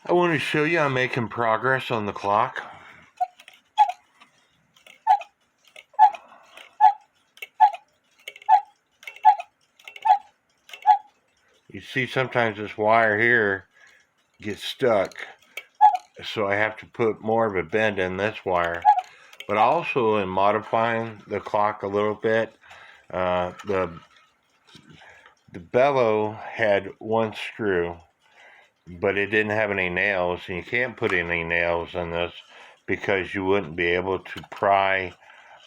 I want to show you I'm making progress on the clock. You see sometimes this wire here gets stuck, so I have to put more of a bend in this wire. But also in modifying the clock a little bit, the bellow had one screw, but it didn't have any nails, and you can't put any nails in this because you wouldn't be able to pry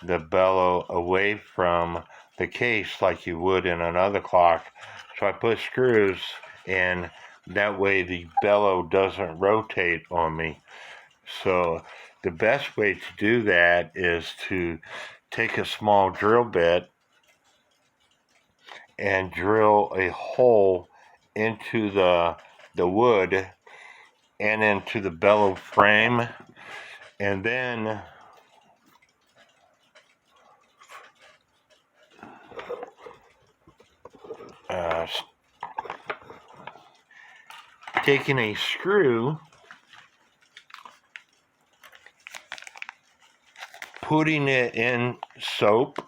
the bellow away from the case like you would in another clock. So I put screws in, that way the bellow doesn't rotate on me. So the best way to do that is to take a small drill bit and drill a hole into the wood and into the bellow frame, and then taking a screw, putting it in soap.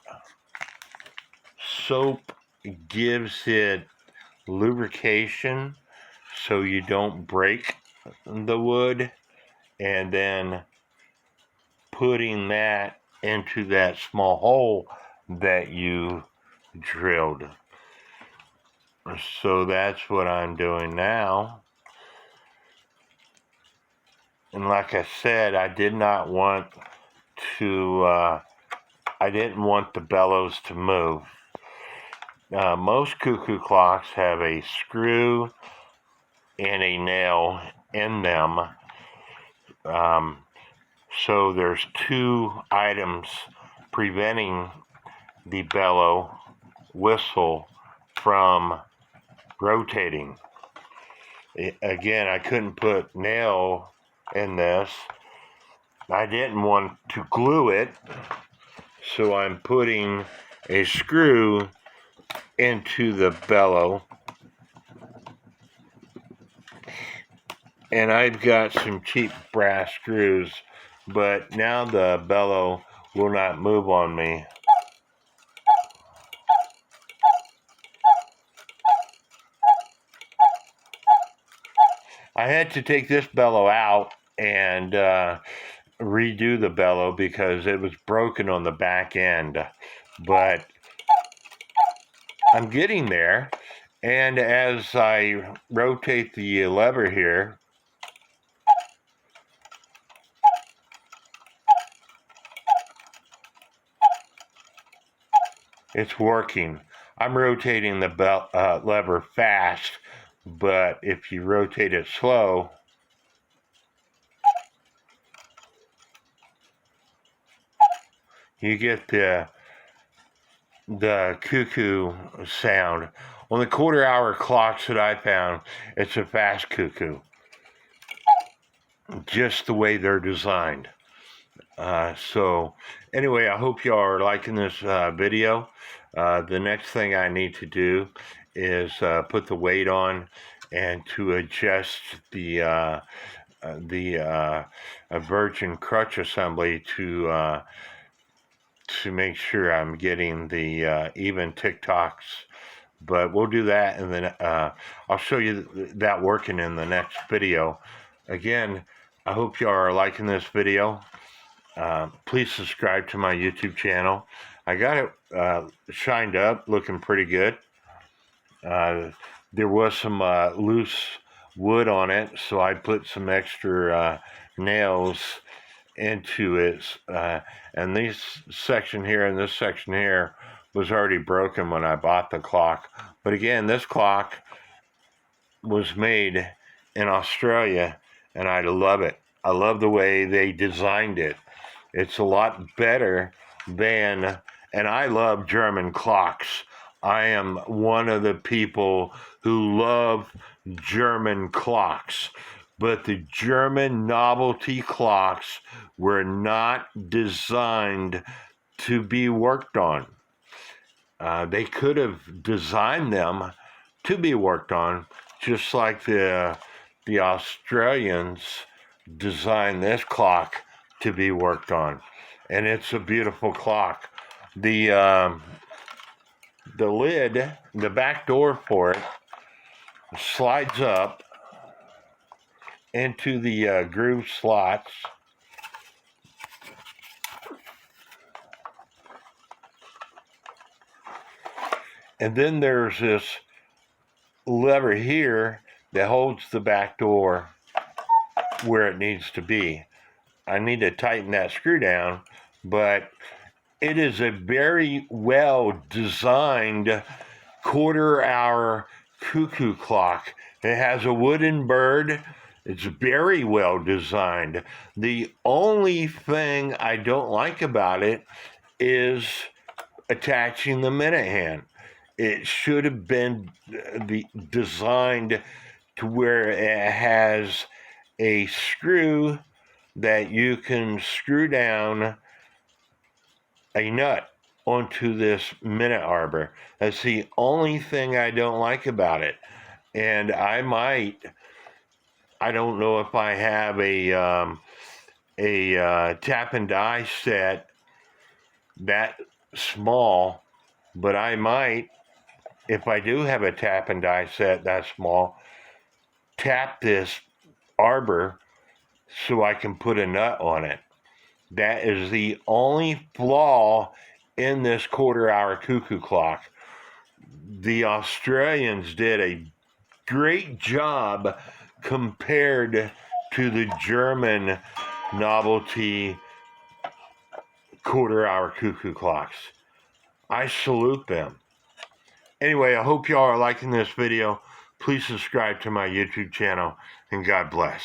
Soap gives it lubrication so you don't break the wood, and then putting that into that small hole that you drilled. So that's what I'm doing now. And like I said, I didn't want the bellows to move. Most cuckoo clocks have a screw and a nail in them. So there's two items preventing the bellow whistle from rotating. Again, I couldn't put nail in this. I didn't want to glue it, so I'm putting a screw into the bellow, and I've got some cheap brass screws, but now the bellow will not move on me. I had to take this bellow out and redo the bellow because it was broken on the back end, but I'm getting there. And as I rotate the lever here, it's working. I'm rotating the lever fast, but if you rotate it slow, you get the cuckoo sound. On the quarter-hour clocks that I found, it's a fast cuckoo, just the way they're designed. So anyway, I hope y'all are liking this video. The next thing I need to do is put the weight on and to adjust the virgin crutch assembly to make sure I'm getting the even tick-tocks. But we'll do that, and then I'll show you that working in the next video. Again, I hope y'all are liking this video. Please subscribe to my YouTube channel. I got it shined up, looking pretty good. There was some loose wood on it, so I put some extra nails into it. And this section here and this section here was already broken when I bought the clock. But again, this clock was made in Australia, and I love it. I love the way they designed it. It's a lot better than, and I love German clocks. I am one of the people who love German clocks, but the German novelty clocks were not designed to be worked on. They could have designed them to be worked on, just like the the Australians designed this clock to be worked on, and it's a beautiful clock. The lid, the back door for it, slides up into the groove slots. And then there's this lever here that holds the back door where it needs to be. I need to tighten that screw down, but it is a very well designed quarter-hour cuckoo clock. It has a wooden bird. It's very well designed. The only thing I don't like about it is attaching the minute hand. It should have been designed to where it has a screw that you can screw down a nut onto this minute arbor. That's the only thing I don't like about it. And I don't know if I have a tap and die set that small, but I might, if I do have a tap and die set that small, tap this arbor so I can put a nut on it. That is the only flaw in this quarter-hour cuckoo clock. The Australians did a great job compared to the German novelty quarter-hour cuckoo clocks. I salute them. Anyway, I hope y'all are liking this video. Please subscribe to my YouTube channel, and God bless.